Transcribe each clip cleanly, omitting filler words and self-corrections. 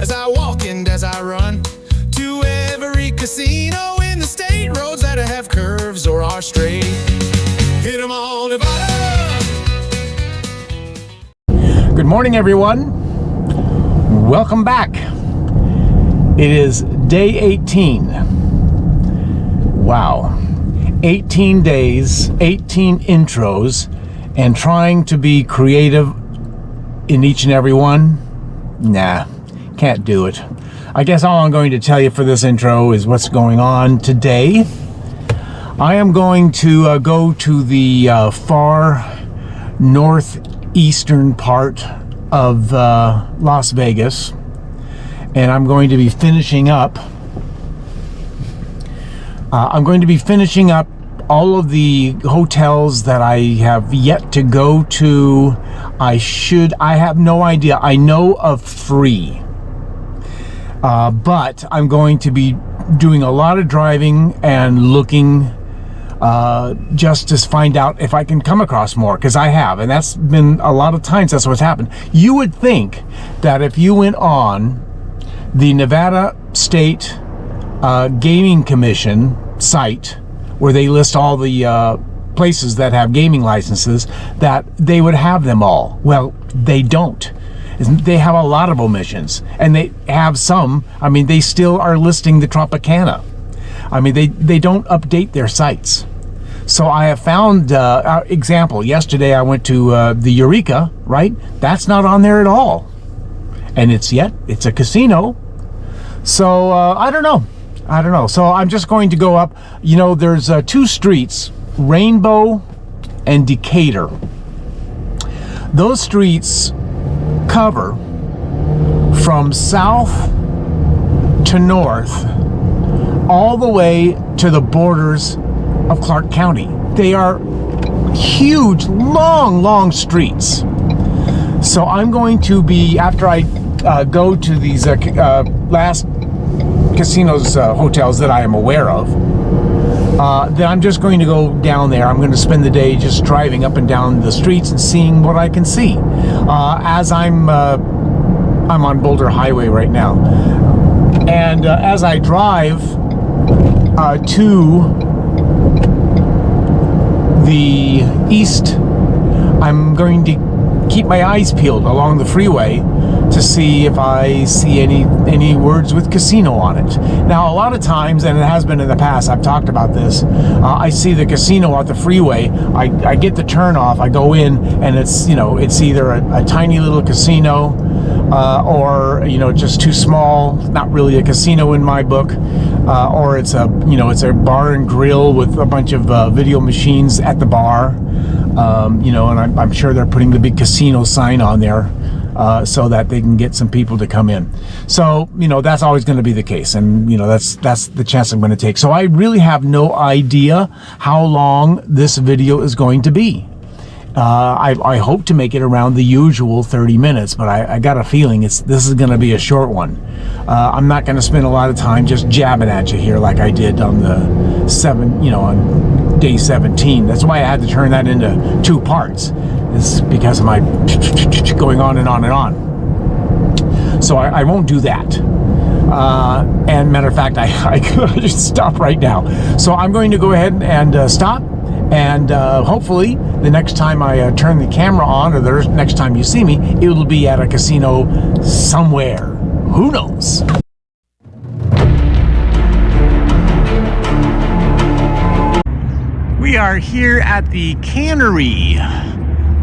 as I walk and as I run to every casino in the state. Roads that have curves or are straight, hit 'em all, Nevada. Good morning, everyone. Welcome back. It is day 18. Wow. 18 days, 18 intros, and trying to be creative in each and every one? Nah, can't do it. I guess all I'm going to tell you for this intro is what's going on today. I am going to go to the far northeastern part of Las Vegas, and I'm going to be finishing up all of the hotels that I have yet to go to. I have no idea. I know of 3. But I'm going to be doing a lot of driving and looking just to find out if I can come across more, because I have, and that's been a lot of times that's what's happened. You would think that if you went on the Nevada State Gaming Commission site, where they list all the places that have gaming licenses, that they would have them all. Well, they don't. They have a lot of omissions, and they have some. I mean, they still are listing the Tropicana. I mean, they don't update their sites. So I have found, example, yesterday I went to the Eureka, right? That's not on there at all. And it's a casino. So I don't know. So I'm just going to go up. You know, there's 2 streets, Rainbow and Decatur. Those streets cover from south to north all the way to the borders of Clark County. They are huge, long streets. So I'm going to be, after I go to these last casinos, hotels that I am aware of, then I'm just going to go down there. I'm going to spend the day just driving up and down the streets and seeing what I can see. As I'm on Boulder Highway right now, and as I drive to the east, I'm going to keep my eyes peeled along the freeway to see if I see any words with casino on it. Now, a lot of times, and it has been in the past, I've talked about this, I see the casino at the freeway, I get the turn off, I go in, and it's either a tiny little casino, or just too small, not really a casino in my book, or it's a bar and grill with a bunch of video machines at the bar, and I'm sure they're putting the big casino sign on there, so that they can get some people to come in. So, that's always going to be the case. And, that's the chance I'm going to take. So I really have no idea how long this video is going to be. I hope to make it around the usual 30 minutes, but I got a feeling this is going to be a short one. I'm not going to spend a lot of time just jabbing at you here like I did on on day 17. That's why I had to turn that into 2 parts. It's because of my going on and on and on. So I won't do that. And matter of fact, I could just stop right now. So I'm going to go ahead and stop. And hopefully the next time I turn the camera on, or the next time you see me, it will be at a casino somewhere. Who knows? We are here at the Canery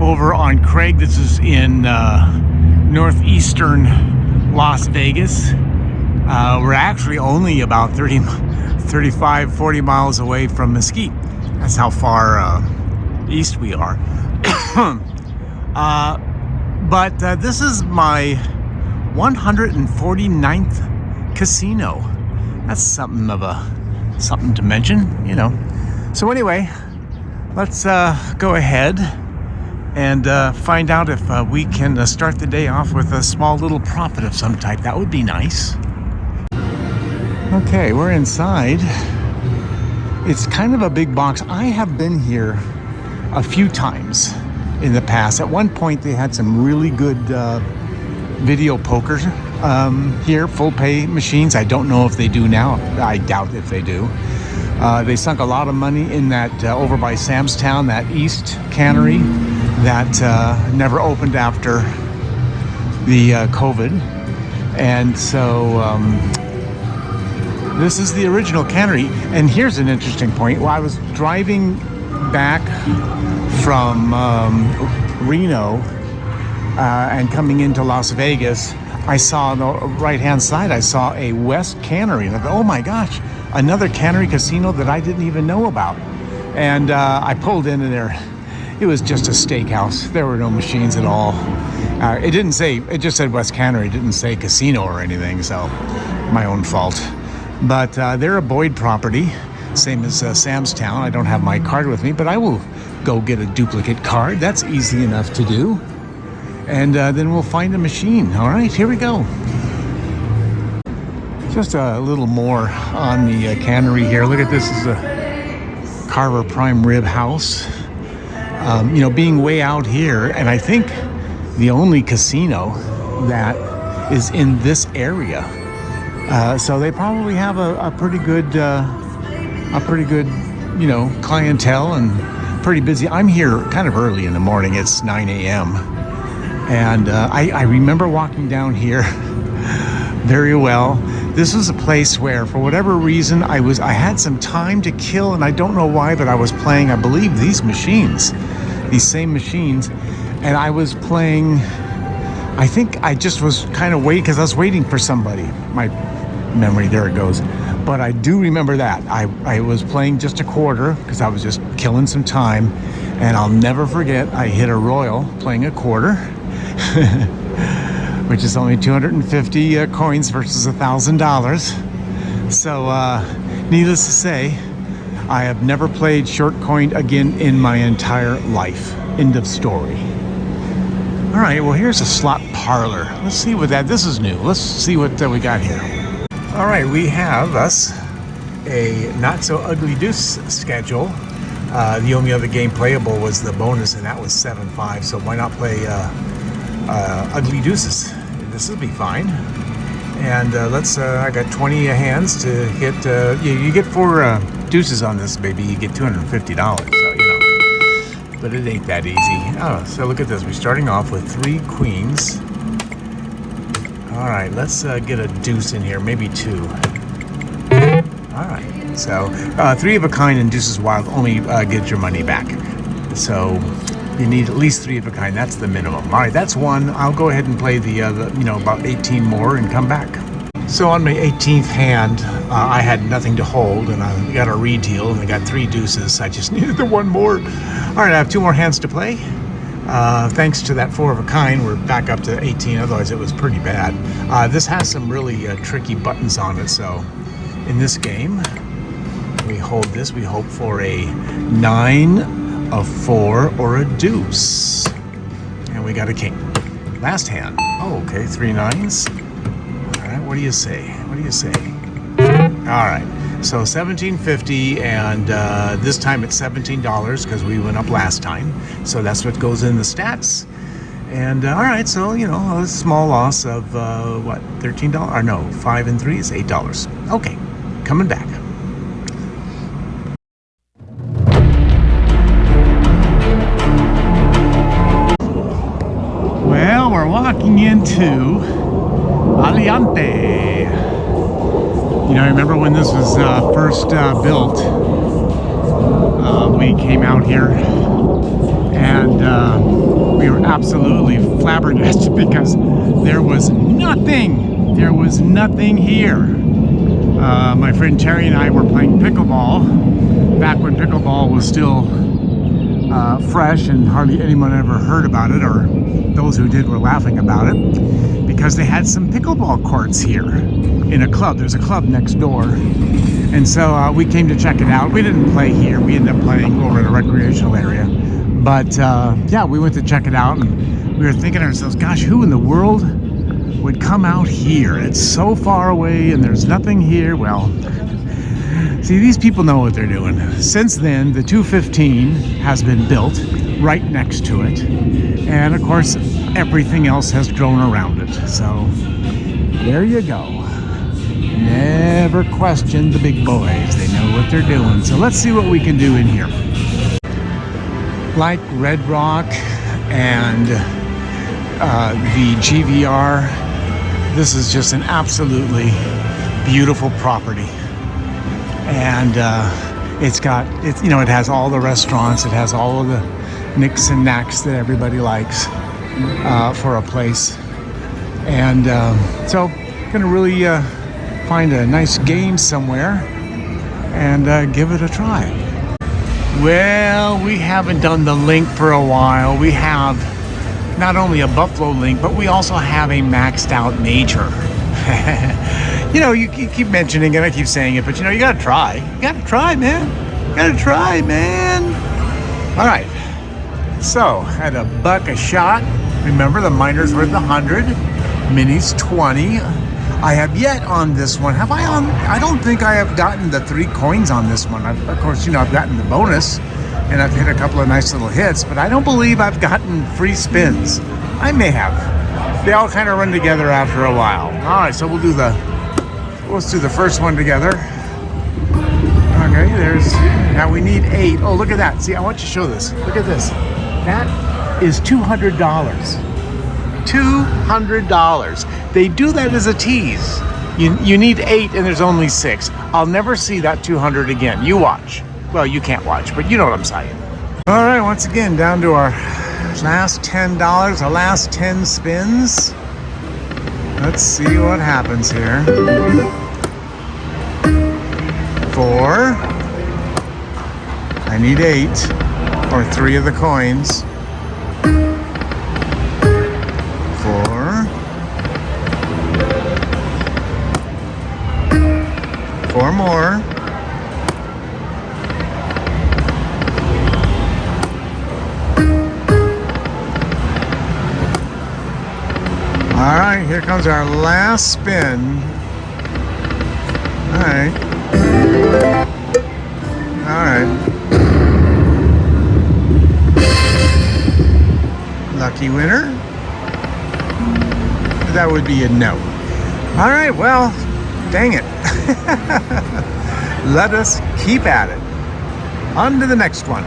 over on Craig. This is in northeastern Las Vegas. We're actually only about 35, 40 miles away from Mesquite. That's how far east we are. But this is my 149th casino. That's something to mention, So anyway, let's go ahead and find out if we can start the day off with a small little profit of some type. That would be nice. Okay, we're inside. It's kind of a big box. I have been here a few times in the past. At one point, they had some really good video poker here, full pay machines. I don't know if they do now. I doubt if they do. They sunk a lot of money in that over by Sam's Town, that East Canery that never opened after the COVID. And so this is the original Canery. And here's an interesting point. While I was driving back from Reno and coming into Las Vegas, I saw on the right-hand side, I saw a West Canery. And I thought, oh my gosh, another Canery casino that I didn't even know about. And I pulled into there. It was just a steakhouse. There were no machines at all. It didn't say, it just said West Canery. It didn't say casino or anything, so my own fault. But they're a Boyd property, same as Sam's Town. I don't have my card with me, but I will go get a duplicate card. That's easy enough to do. And then we'll find a machine. All right, here we go. Just a little more on the Canery here. Look at this. This is a Carver Prime Rib House. You know, being way out here, and I think the only casino that is in this area. So they probably have a pretty good, you know, clientele and pretty busy. I'm here kind of early in the morning. It's 9 a.m. And I remember walking down here very well. This was a place where, for whatever reason, I had some time to kill, and I don't know why, but I was playing, I believe, these machines, these same machines, and I was playing. I think I just was kind of waiting because I was waiting for somebody. My memory, there it goes. But I do remember that I was playing just a quarter because I was just killing some time, and I'll never forget. I hit a royal playing a quarter. Which is only 250 coins versus $1,000. So, needless to say, I have never played short coin again in my entire life. End of story. All right, well, here's a slot parlor. Let's see what this is new. Let's see what we got here. All right, we have us a not so ugly deuce schedule. The only other game playable was the bonus, and that was 7-5. So why not play ugly deuces? This will be fine. And let's I got 20 hands to hit. You get 4 deuces on this baby, you get $250, so you know, but it ain't that easy. Oh, so look at this. We're starting off with 3 queens. All right, let's get a deuce in here, maybe 2. All right, so 3 of a kind and deuces wild only get your money back, so you need at least 3 of a kind. That's the minimum. All right, that's 1. I'll go ahead and play the you know, about 18 more and come back. So on my 18th hand, I had nothing to hold, and I got a redeal, and I got 3 deuces. I just needed the 1 more. All right, I have 2 more hands to play. Thanks to that 4 of a kind, we're back up to 18. Otherwise, it was pretty bad. This has some really tricky buttons on it. So in this game, we hold this. We hope for a 9, a 4, or a deuce. And we got a king. Last hand. Oh, okay, 3 nines. All right, what do you say? What do you say? All right, so $17.50, and this time it's $17 because we went up last time. So that's what goes in the stats. And all right, so you know, a small loss of what, $13? Or no, 5 and 3 is $8. Okay, coming back. Well, we're walking into Aliante. You know, I remember when this was first built, we came out here, and we were absolutely flabbergasted because there was nothing. There was nothing here. My friend Terry and I were playing pickleball back when pickleball was still fresh and hardly anyone ever heard about it, or those who did were laughing about it, because they had some pickleball courts here in a club. There's a club next door, and so we came to check it out. We didn't play here. We ended up playing over in a recreational area, but yeah, we went to check it out, and we were thinking to ourselves, gosh, who in the world would come out here? It's so far away and there's nothing here. Well, see, these people know what they're doing. Since then, the 215 has been built right next to it, and of course everything else has grown around it. So There you go. Never question the big boys. They know what they're doing. So let's see what we can do in here. Like Red Rock and the GVR, this is just an absolutely beautiful property. And it has all the restaurants, it has all of the nicks and knacks that everybody likes for a place. And so gonna really find a nice game somewhere and give it a try. Well, we haven't done the link for a while. We have not only a Buffalo link, but we also have a maxed out major. You keep mentioning it, I keep saying it, but you gotta try. You gotta try, man. You gotta try, man. All right. So, at $1 a shot. Remember, the miner's worth 100, minis 20. I have yet on this one. Have I on? I don't think I have gotten the 3 coins on this one. Of course, I've gotten the bonus, and I've hit a couple of nice little hits, but I don't believe I've gotten free spins. I may have. They all kind of run together after a while. All right, so let's do the first one together. Okay, now we need 8. Oh, look at that. See, I want you to show this. Look at this. That is $200. $200. They do that as a tease. You need 8 and there's only 6. I'll never see that 200 again. You watch. Well, you can't watch, but you know what I'm saying. All right, once again, down to our last $10, our last 10 spins. Let's see what happens here. 4. I need 8 or 3 of the coins. 4. 4 more. All right, here comes our last spin. All right. All right. Lucky winner. That would be a no. All right, well, dang it. Let us keep at it. On to the next one.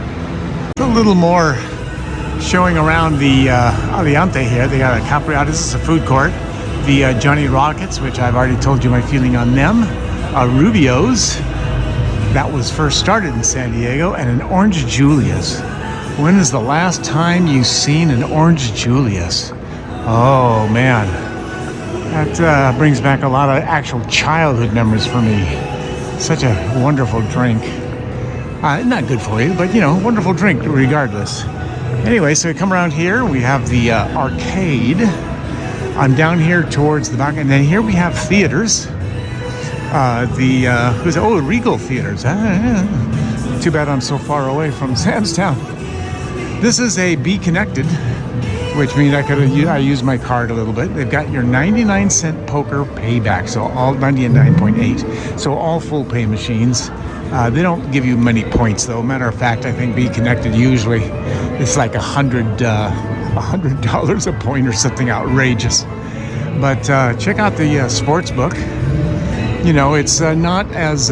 A little more showing around the Aliante here. They got a Capriata. This is a food court. The Johnny Rockets, which I've already told you my feeling on them. Rubio's, that was first started in San Diego, and an Orange Julius. When is the last time you've seen an Orange Julius? Oh man, that brings back a lot of actual childhood memories for me. Such a wonderful drink. Not good for you, but wonderful drink regardless. Anyway, so we come around here, we have the arcade. I'm down here towards the back, and then here we have theaters. Regal Theaters. Too bad I'm so far away from Sam's Town. This is a Be Connected, which means I use my card a little bit. They've got your 99-cent poker payback, so all 99.8. So all full pay machines. They don't give you many points, though. Matter of fact, I think Be Connected usually it's like $100 a point or something outrageous. But check out the sports book. It's not as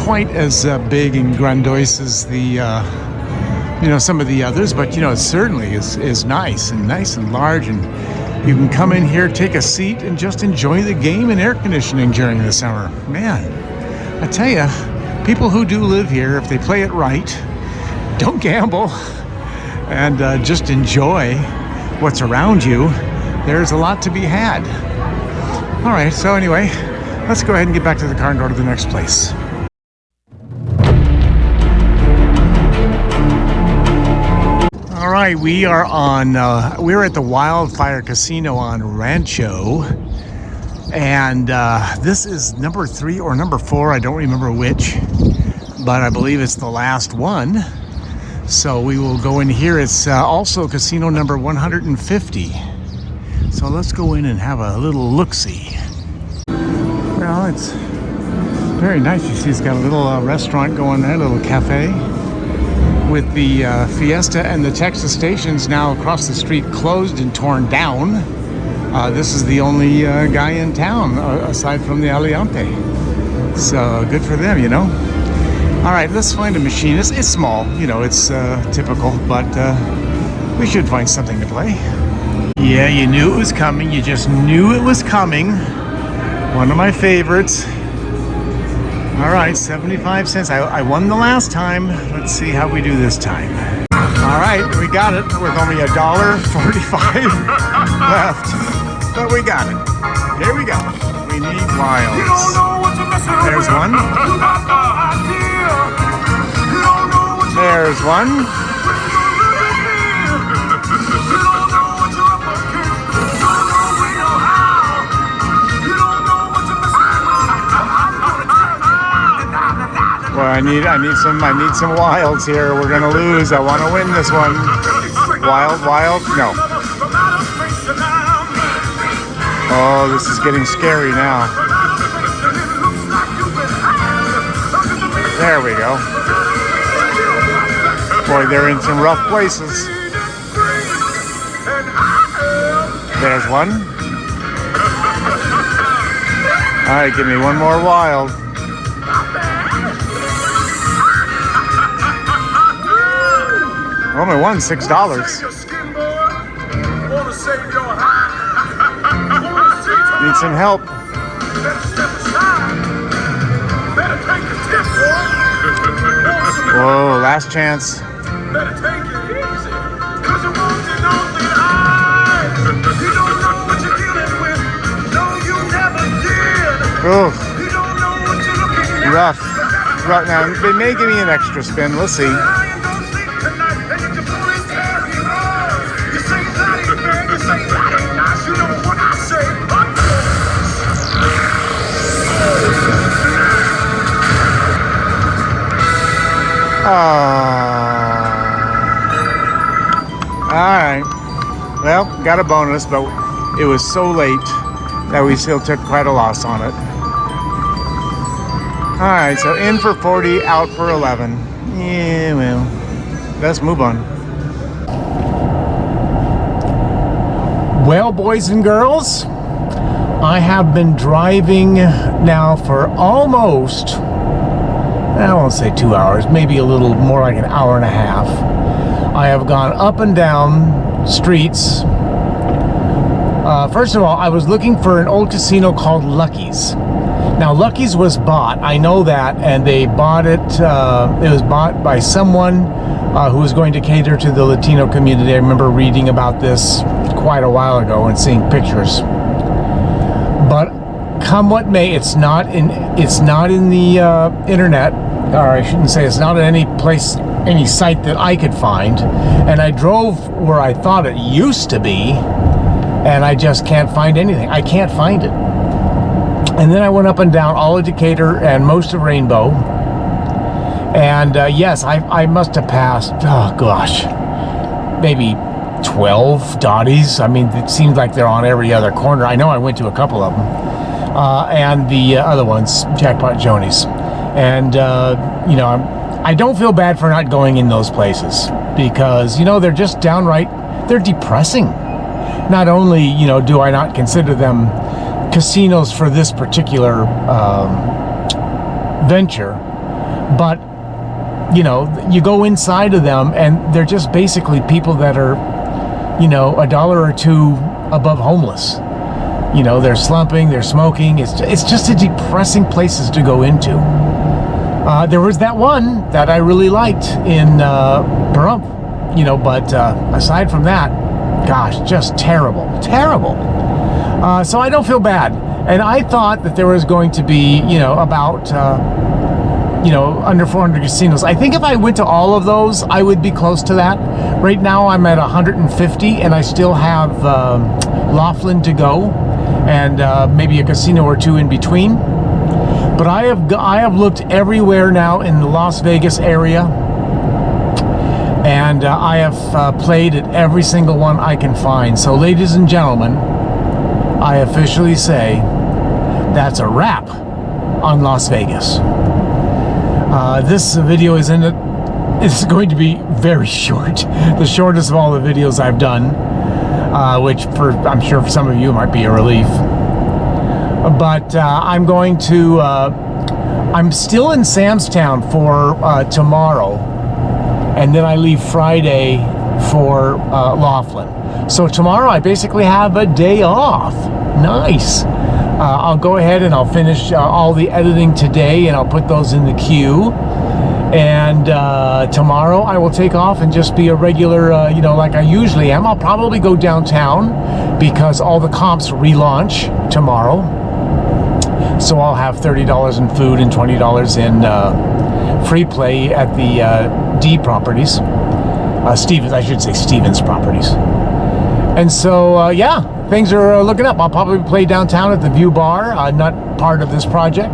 quite as big and grandiose as the some of the others, but it certainly is nice and large, and you can come in here, take a seat, and just enjoy the game and air conditioning during the summer. Man, I tell you, people who do live here, if they play it right, don't gamble, and just enjoy what's around you, there's a lot to be had. All right, so anyway, let's go ahead and get back to the car and go to the next place. All right, we're at the Wildfire Casino on Rancho, and this is number 3 or number 4, I don't remember which, but I believe it's the last one. So we will go in here. It's also casino number 150. So let's go in and have a little look-see. Well, it's very nice. You see it's got a little restaurant going there, a little cafe. With the Fiesta and the Texas stations now across the street closed and torn down. This is the only guy in town aside from the Aliante. So good for them, you know. All right, let's find a machine. It's small, you know, it's typical, but we should find something to play. Yeah, you knew it was coming. You just knew it was coming. One of my favorites. All right, 75 cents. I won the last time. Let's see how we do this time. All right, we got it with only $1.45 left, but we got it. Here we go. We need wilds. There's one. There's one. Well, I need some wilds here. We're gonna lose. I want to win this one. Wild, no. Oh, this is getting scary now. There we go. Boy, they're in some rough places. There's one. All right, give me one more wild. Only won $6. Need some help. Whoa, last chance. Oh, rough. Now, they may give me an extra spin. Let's see. Alright, well, got a bonus, but it was so late that we still took quite a loss on it. Alright, so in for 40, out for 11. Yeah, well, let's move on. Well, boys and girls, I have been driving now for almost, I won't say 2 hours, maybe a little more like an hour and a half. I have gone up and down streets. First of all, I was looking for an old casino called Lucky's. Now, Lucky's was bought, I know that, and they bought it, it was bought by someone who was going to cater to the Latino community. I remember reading about this quite a while ago and seeing pictures. But come what may, it's not in the internet, or I shouldn't say it's not in any place, any site that I could find. And I drove where I thought it used to be, and I just can't find anything. I can't find it. And then I went up and down all of Decatur and most of Rainbow. And yes, I must have passed, oh gosh, maybe 12 Dotties. I mean, it seems like they're on every other corner. I know I went to a couple of them. And the other ones, Jackpot Jonies. And, you know, I don't feel bad for not going in those places because, you know, they're just downright, they're depressing. Not only, you know, do I not consider them casinos for this particular venture, but, you know, you go inside of them and they're just basically people that are, you know, $1 or $2 above homeless. You know, they're slumping, they're smoking. It's just a depressing places to go into. There was that one that I really liked in Pahrump, you know, but aside from that, gosh, just terrible. So I don't feel bad. And I thought that there was going to be, you know, about, you know, under 400 casinos. I think if I went to all of those, I would be close to that. Right now I'm at 150 and I still have Laughlin to go and maybe a casino or two in between. But I have looked everywhere now in the Las Vegas area, and I have played at every single one I can find. So ladies and gentlemen, I officially say that's a wrap on Las Vegas. This video is it's going to be very short, the shortest of all the videos I've done. which I'm sure for some of you might be a relief. But I'm going to, I'm still in Samstown for tomorrow, and then I leave Friday for Laughlin. So tomorrow I basically have a day off. Nice. I'll go ahead and I'll finish all the editing today, and I'll put those in the queue. And tomorrow I will take off and just be a regular, you know, like I usually am. I'll probably go downtown because all the comps relaunch tomorrow. So I'll have $30 in food and $20 in free play at the D properties. Stevens, I should say Stevens properties. And so, yeah, things are looking up. I'll probably play downtown at the View Bar, not part of this project.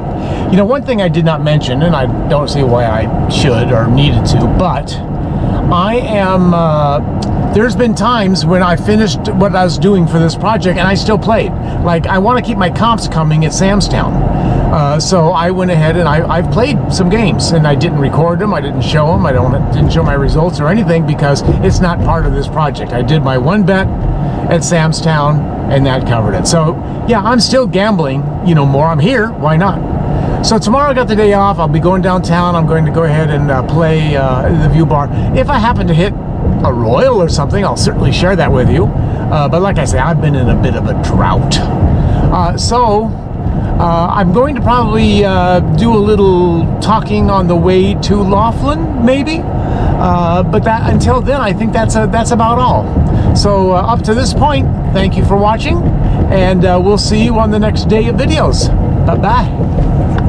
You know, one thing I did not mention, and I don't see why I should or needed to, but I am, there's been times when I finished what I was doing for this project and I still played. Like, I want to keep my comps coming at Samstown. So I went ahead and I've played some games, and I didn't record them, I didn't show them, didn't show my results or anything because it's not part of this project. I did my one bet at Samstown and that covered it. So yeah, I'm still gambling, you know, more. I'm here, why not? So tomorrow I got the day off. I'll be going downtown. I'm going to go ahead and play the View Bar. If I happen to hit a royal or something, I'll certainly share that with you. But like I say, I've been in a bit of a drought. I'm going to probably do a little talking on the way to Laughlin, maybe. But that until then, I think that's about all. So up to this point, thank you for watching, and we'll see you on the next day of videos. Bye-bye.